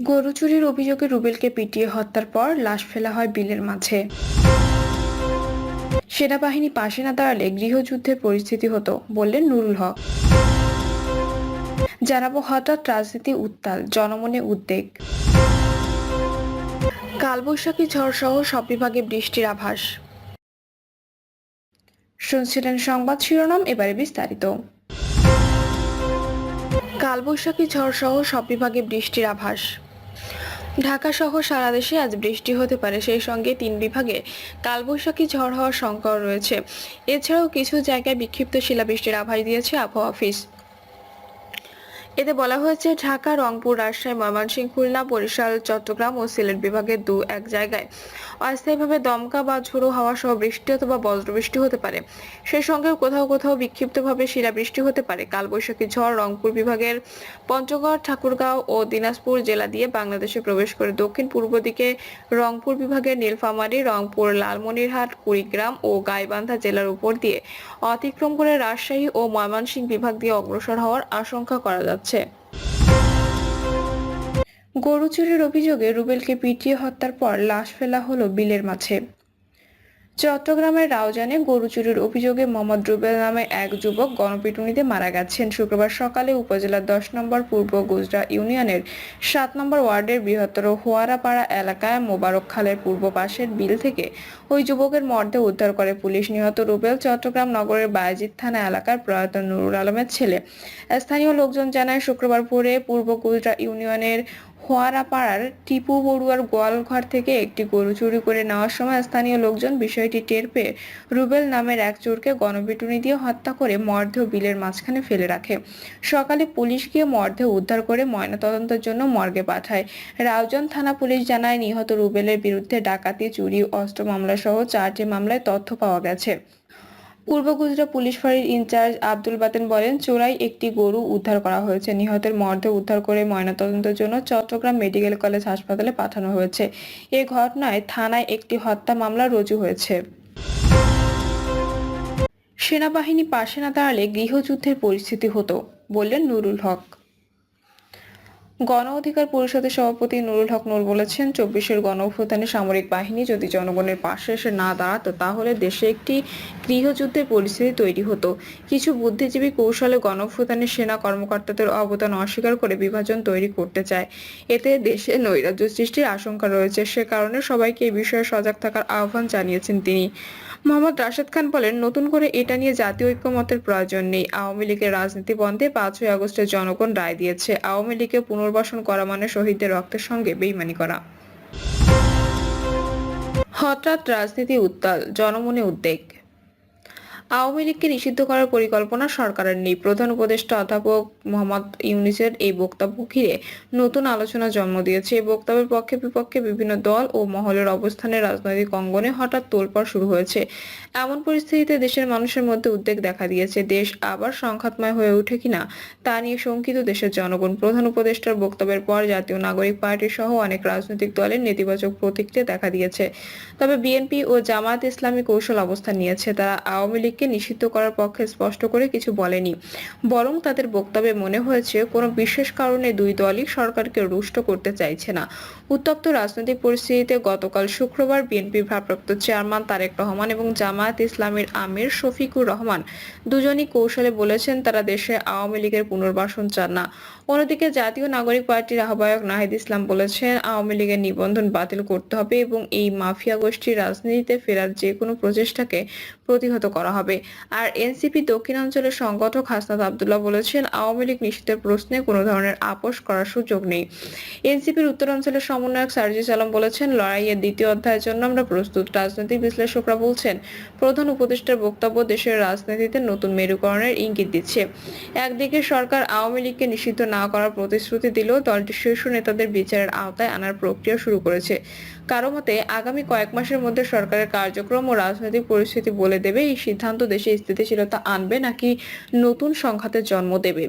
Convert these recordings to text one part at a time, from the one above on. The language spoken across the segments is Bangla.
গরু চুরির অভিযোগে রুবেলকে পিটিয়ে হত্যার পর লাশ ফেলা হয় বিলের মাঝে। সেনাবাহিনী পাশে না দাঁড়ালে গৃহযুদ্ধের পরিস্থিতি হতো, বললেন নুরুল হক। জানাবো হঠাৎ রাজনীতি উত্তাল, জনমনে উদ্বেগ। কালবৈশাখী ঝড় সহ সব বিভাগে বৃষ্টির আভাস। শুনছিলেন সংবাদ শিরোনাম, এবারে বিস্তারিত। কালবৈশাখী ঝড় সহ সব বিভাগে বৃষ্টির আভাস। ঢাকা সহ সারা দেশে আজ বৃষ্টি হতে পারে, সেই সঙ্গে 3 বিভাগে কালবৈশাখী ঝড় হওয়ার শঙ্কাও রয়েছে। এছাড়াও কিছু জায়গায় বিক্ষিপ্ত শিলাবৃষ্টির আভাস দিয়েছে আবহাওয়া অফিস। এতে বলা হয়েছে ঢাকা, রংপুর, রাজশাহী, ময়মনসিংহ, খুলনা, বরিশাল, চট্টগ্রাম ও সিলেট বিভাগের 2-1 জায়গায় অস্থায়ীভাবে দমকা বা ঝোড়ো হাওয়া সহ বৃষ্টি অথবা বজ্রবৃষ্টি হতে পারে। সেই সঙ্গে কোথাও কোথাও বিক্ষিপ্তভাবে শিলাবৃষ্টি হতে পারে। কালবৈশাখী ঝড় রংপুর বিভাগের পঞ্চগড়, ঠাকুরগাঁও ও দিনাজপুর জেলা দিয়ে বাংলাদেশে প্রবেশ করে দক্ষিণ পূর্ব দিকে রংপুর বিভাগের নীলফামারী, রংপুর, লালমনিরহাট, কুড়িগ্রাম ও গাইবান্ধা জেলার উপর দিয়ে অতিক্রম করে রাজশাহী ও ময়মনসিংহ বিভাগ দিয়ে অগ্রসর হওয়ার আশঙ্কা করা যাচ্ছে। গরু চুরির অভিযোগে রুবেলকে পিটিয়ে হত্যার পর লাশ ফেলা হলো বিলের মাঝে। চট্টগ্রামের রাউজানে গরু চুরির অভিযোগে মোহাম্মদ রুবেল নামে এক যুবক গণপিটুনিতে মারা গেছেন। শুক্রবার সকালে উপজেলার 10 নম্বর পূর্ব গুজরা ইউনিয়নের 7 নম্বর ওয়ার্ডের বৃহত্তর হোয়ারাপাড়া এলাকায় মোবারক খালের পূর্ব পাশের বিল থেকে ওই যুবকের মরদেহ উদ্ধার করে পুলিশ। নিহত রুবেল চট্টগ্রাম নগরের বায়েজিদ থানা এলাকার প্রয়াত নুরুল আলমের ছেলে। স্থানীয় লোকজন জানায়, শুক্রবার ভোরে পূর্ব গুজরা ইউনিয়নের হোয়ারাপাড়ার টিপু বড়ুয়ার গোয়ালঘর থেকে একটি গরু চুরি করে নেওয়ার সময় স্থানীয় লোকজন বিষয়টি টের পেয়ে রুবেল নামের এক চোরকে গণপিটুনি দিয়ে হত্যা করে মরদেহ বিলের মাঝখানে ফেলে রাখে। সকালে পুলিশ গিয়ে মরদেহ উদ্ধার করে ময়নাতদন্তের জন্য মর্গে পাঠায়। রাউজান থানা পুলিশ জানায়, নিহত রুবেলের বিরুদ্ধে ডাকাতি, চুরি, অস্ত্র মামলা সহ 4টি মামলায় তথ্য পাওয়া গেছে। পূর্ব গুজরা পুলিশ ফাঁড়ির ইনচার্জ আব্দুল বাতেন বলেন, চোরাই একটি গরু উদ্ধার করা হয়েছে। নিহতের মরদেহ উদ্ধার করে ময়নাতদন্তের জন্য চট্টগ্রাম মেডিকেল কলেজ হাসপাতালে পাঠানো হয়েছে। এ ঘটনায় থানায় একটি হত্যা মামলা রুজু হয়েছে। সেনাবাহিনী পাশে না দাঁড়ালে গৃহযুদ্ধের পরিস্থিতি হতো, বললেন নুরুল হক। গণ অধিকার পরিষদের সভাপতি নুরুল হক নূর বলেছেন, 24-এর গণঅভ্যুত্থানে সামরিক বাহিনী যদি জনগণের পাশে এসে না দাঁড়াতো তাহলে দেশে একটি গৃহযুদ্ধের পরিস্থিতি তৈরি হতো। কিছু বুদ্ধিজীবী কৌশলে গণঅভ্যুত্থানে সেনা কর্মকর্তাদের অবদান অস্বীকার করে বিভাজন তৈরি করতে চায়। এতে দেশে নৈরাজ্য সৃষ্টির আশঙ্কা রয়েছে। সে কারণে সবাইকে এই বিষয়ে সজাগ থাকার আহ্বান জানিয়েছেন তিনি। মোহাম্মদ রাশেদ খান বলেন, নতুন করে এটা নিয়ে জাতীয় ঐক্যমতের প্রয়োজন নেই। আওয়ামী লীগের রাজনীতি বন্ধে 5ই আগস্টের জনগণ রায় দিয়েছে। আওয়ামী লীগকে পুনর্বাসন করা মানে শহীদদের রক্তের সঙ্গে বেইমানি করা। হঠাৎ রাজনীতি উত্তাল, জনমনে উদ্বেগ। আওয়ামী লীগকে নিষিদ্ধ করার পরিকল্পনা সরকারের নেই। প্রধান উপদেষ্টা অধ্যাপক মোহাম্মদ ইউনূসের এই বক্তব্য ঘিরে নতুন আলোচনা জন্ম দিয়েছে। এই বক্তব্যের পক্ষে বিপক্ষে বিভিন্ন দল ও মহলের অবস্থানে রাজনৈতিক অঙ্গনে হঠাৎ তোলপাড় শুরু হয়েছে। এমন পরিস্থিতিতে দেশের মানুষের মধ্যে উদ্বেগ দেখা দিয়েছে। দেশ আবার সংঘাতময় হয়ে ওঠে কিনা তা নিয়ে শঙ্কিত দেশের জনগণ। প্রধান উপদেষ্টার বক্তব্যের পর জাতীয় নাগরিক পার্টি সহ অনেক রাজনৈতিক দলের নেতিবাচক প্রতিক্রিয়া দেখা দিয়েছে। তবে বিএনপি ও জামায়াত ইসলামী কৌশল অবস্থান নিয়েছে। তারা আওয়ামী লীগকে নিষিদ্ধ করার পক্ষে স্পষ্ট করে কিছু বলেনি, বরং তাদের বক্তব্যে মনে হয়েছে কোনো বিশেষ কারণে দুই দলই সরকারকে রুষ্ট করতে চাইছে না। উত্তপ্ত রাজনৈতিক পরিস্থিতিতে গতকাল শুক্রবার বিএনপির ভারপ্রাপ্ত চেয়ারম্যান তারেক রহমান এবং জামায়াত ইসলামীর আমির শফিকুর রহমান দুজনই কৌশলে বলেছেন তারা দেশে আওয়ামী লীগের পুনর্বাসন চান না। অন্যদিকে জাতীয় নাগরিক পার্টির আহ্বায়ক নাহিদ ইসলাম বলেছেন, আওয়ামী লীগের নিবন্ধন বাতিল করতে হবে এবং এই মাফিয়া গোষ্ঠীর রাজনীতিতে ফেরার যে কোনো প্রচেষ্টাকে প্রতিহত করা হবে। আর এনসিপি দক্ষিণাঞ্চলের সংগঠক হাসনাত আব্দুল্লাহ বলেছেন, আওয়ামী লীগ নিষিদ্ধের প্রশ্নে কোনো ধরনের আপোষ করার সুযোগ নেই। এনসিপির উত্তরাঞ্চলের সমন্বয়ক সার্জিস আলম বলেছেন, লড়াইয়ের দ্বিতীয় অধ্যায়ের জন্য আমরা প্রস্তুত। রাজনৈতিক বিশ্লেষকরা বলছেন, প্রধান উপদেষ্টার বক্তব্য দেশের রাজনীতিতে নতুন মেরুকরণের ইঙ্গিত দিচ্ছে। একদিকে সরকার আওয়ামী লীগকে নিষিদ্ধ না করার প্রতিশ্রুতি দিলেও দলটির শীর্ষ নেতাদের বিচারের আওতায় আনার প্রক্রিয়া শুরু করেছে। কারো মতে আগামী কয়েক মাসের মধ্যে সরকারের কার্যক্রম ও রাজনৈতিক পরিস্থিতি বলে দেবে এই সিদ্ধান্ত দেশে স্থিতিশীলতা আনবে নাকি নতুন সংঘাতের জন্ম দেবে।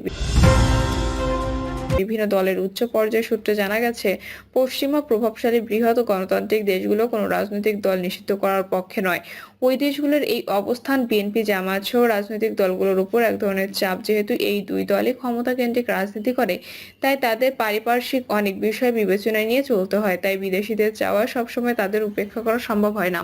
বিভিন্ন দলের উচ্চ পর্যায়ের সূত্রে জানা গেছে, পশ্চিমা প্রভাবশালী বৃহৎ গণতান্ত্রিক দেশগুলো কোনো রাজনৈতিক দল নিষিদ্ধ করার পক্ষে নয়। ওই দেশগুলোর এই অবস্থান বিএনপি, জামায়াত সহ রাজনৈতিক দলগুলোর উপর এক ধরনের চাপ। যেহেতু এই দুই দলই ক্ষমতা কেন্দ্রিক রাজনীতি করে, তাই তাদের পারিপার্শ্বিক অনেক বিষয় বিবেচনায় নিয়ে চলতে হয়। তাই বিদেশিদের চাওয়া সবসময় তাদের উপেক্ষা করা সম্ভব হয় না।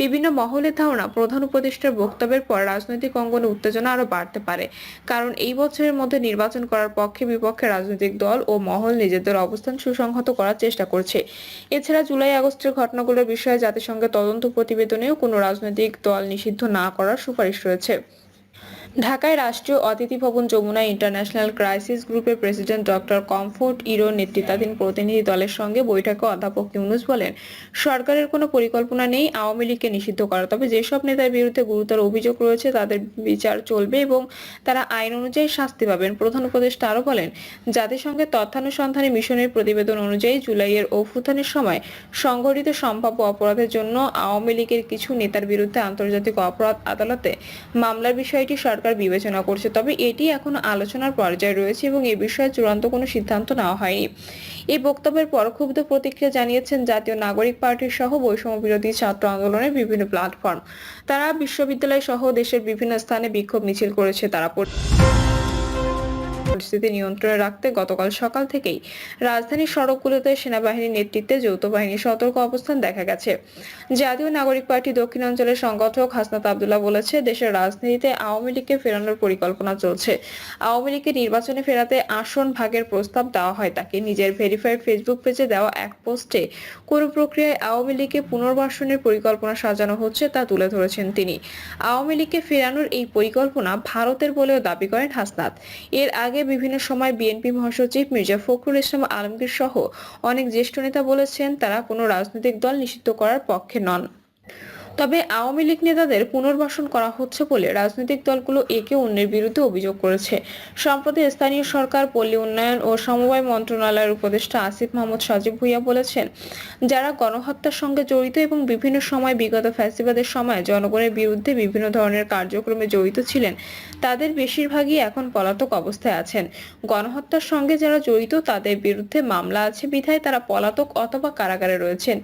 বিভিন্ন মহলের ধারণা, প্রধান উপদেষ্টার বক্তব্যের পর রাজনৈতিক অঙ্গনে উত্তেজনা আরো বাড়তে পারে, কারণ এই বছরের মধ্যে নির্বাচন করার পক্ষে বিপক্ষে রাজনৈতিক দল ও মহল নিজেদের অবস্থান সুসংহত করার চেষ্টা করছে। এছাড়া জুলাই আগস্টের ঘটনাগুলোর বিষয়ে জাতিসংঘের তদন্ত প্রতিবেদনেও কোনো রাজনৈতিক দল নিষিদ্ধ না করার সুপারিশ রয়েছে। ঢাকায় রাষ্ট্রীয় অতিথি ভবন যমুনায় ইন্টারন্যাশনাল ক্রাইসিস গ্রুপের প্রেসিডেন্ট ডক্টর কমফোর্ট ইরোর নেতৃত্বাধীন প্রতিনিধি দলের সঙ্গে বৈঠকে অধ্যাপক ইউনূস বলেন, সরকারের কোনো পরিকল্পনা নেই আওয়ামী লীগকে নিষিদ্ধ করা। তবে যেসব নেতার বিরুদ্ধে গুরুতর অভিযোগ রয়েছে তাদের বিচার চলবে এবং তারা আইন অনুযায়ী শাস্তি পাবেন। প্রধান উপদেষ্টা আরও বলেন, জাতিসংঘের তথ্যানুসন্ধানী মিশনের প্রতিবেদন অনুযায়ী জুলাইয়ের অভ্যুত্থানের সময় সংঘটিত সম্ভাব্য অপরাধের জন্য আওয়ামী লীগের কিছু নেতার বিরুদ্ধে আন্তর্জাতিক অপরাধ আদালতে মামলার বিষয়টি সরকার বিবেচনা করছে। তবে এটি এখনো আলোচনার পর্যায়ে রয়েছে এবং এ বিষয়ে চূড়ান্ত কোনো সিদ্ধান্ত নেওয়া হয়নি। এই বক্তব্যের পর ক্ষুব্ধ প্রতিক্রিয়া জানিয়েছেন জাতীয় নাগরিক পার্টির সহ বৈষম্য বিরোধী ছাত্র আন্দোলনের বিভিন্ন প্ল্যাটফর্ম। তারা বিশ্ববিদ্যালয় সহ দেশের বিভিন্ন স্থানে বিক্ষোভ মিছিল করেছে। তারা পরিস্থিতি নিয়ন্ত্রণে রাখতে গতকাল সকাল থেকেই রাজধানীর সড়কগুলোতে সেনাবাহিনীর নেতৃত্বে যৌথ বাহিনীর সতর্ক অবস্থান দেখা গেছে। জাতীয় নাগরিক পার্টি দক্ষিণাঞ্চলের সংগঠক হাসনাত আব্দুল্লাহ বলেছে, দেশের রাজনীতিতে আওয়ামী লীগকে ফেরানোর পরিকল্পনা চলছে। আওয়ামী লীগকে নির্বাচনে ফেরাতে আসন ভাগের প্রস্তাব দেওয়া হয় তাকে। নিজের ভেরিফাইড ফেসবুক পেজে দেওয়া এক পোস্টে কোনো প্রক্রিয়ায় আওয়ামী লীগকে পুনর্বাসনের পরিকল্পনা সাজানো হচ্ছে তা তুলে ধরেছেন তিনি। আওয়ামী লীগকে ফেরানোর এই পরিকল্পনা ভারতের বলেও দাবি করেন হাসনাত। এর আগে বিভিন্ন সময় বিএনপি মহাসচিব মির্জা ফখরুল ইসলাম আলমগীর সহ অনেক জ্যেষ্ঠ নেতা বলেছেন তারা কোনো রাজনৈতিক দল নিষিদ্ধ করার পক্ষে নন। তবে আওয়ামী লীগ নেতাদের পুনর্বাসন করা হচ্ছে বলে রাজনৈতিক দলগুলো একে অন্যের বিরুদ্ধে অভিযোগ করেছে। সম্প্রতি স্থানীয় সরকার, পল্লী উন্নয়ন ও সমবায় মন্ত্রণালয়ের উপদেষ্টা আসিফ মাহমুদ সজীব ভুঁইয়া বলেছেন, যারা গণহত্যার সঙ্গে জড়িত এবং বিভিন্ন সময় বিগত ফ্যাসিবাদের সময় জনগণের বিরুদ্ধে বিভিন্ন ধরনের কার্যক্রমে জড়িত ছিলেন, তাদের বেশিরভাগই এখন পলাতক অবস্থায় আছেন। গণহত্যার সঙ্গে যারা জড়িত তাদের বিরুদ্ধে মামলা আছে বিধায় তারা পলাতক অথবা কারাগারে রয়েছেন।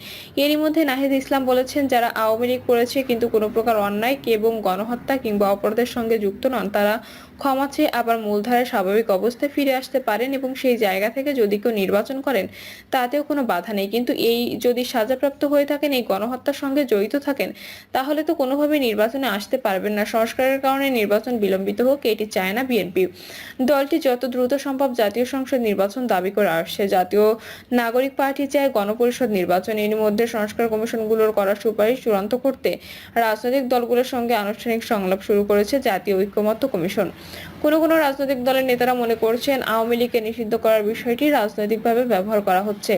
এরই মধ্যে নাহিদ ইসলাম বলেছেন, যারা আওয়ামী লীগ করেছে কিন্তু কোনো প্রকার অন্যায় এবং গণহত্যা কিংবা অপরাধের সঙ্গে যুক্ত নন, তারা ক্ষমা চেয়ে আবার মূলধারায় স্বাভাবিক অবস্থায় ফিরে আসতে পারেন এবং সেই জায়গা থেকে যদি কেউ নির্বাচন করেন তাতেও কোনো বাধা নেই। কিন্তু এই যদি সাজাপ্রাপ্ত হয়ে থাকেন, এই গণহত্যার সঙ্গে জড়িত থাকেন, তাহলে তো কোনোভাবে নির্বাচনে আসতে পারবেন না। সংস্কারের কারণে নির্বাচন বিলম্বিত হোক, এটি চায় না বিএনপি। দলটি যত দ্রুত সম্ভব জাতীয় সংসদ নির্বাচন দাবি করে আসছে। জাতীয় নাগরিক পার্টি চায় গণপরিষদ নির্বাচন। এর মধ্যে সংস্কার কমিশনগুলোর করা সুপারিশ চূড়ান্ত করতে রাজনৈতিক দলগুলোর সঙ্গে আনুষ্ঠানিক সংলাপ শুরু করেছে জাতীয় ঐকমত্য কমিশন। কোনো রাজনৈতিক দলের নেতারা মনে করছেন আওয়ামী লীগকে নিষিদ্ধ করার বিষয়টি রাজনৈতিকভাবে ব্যবহার করা হচ্ছে।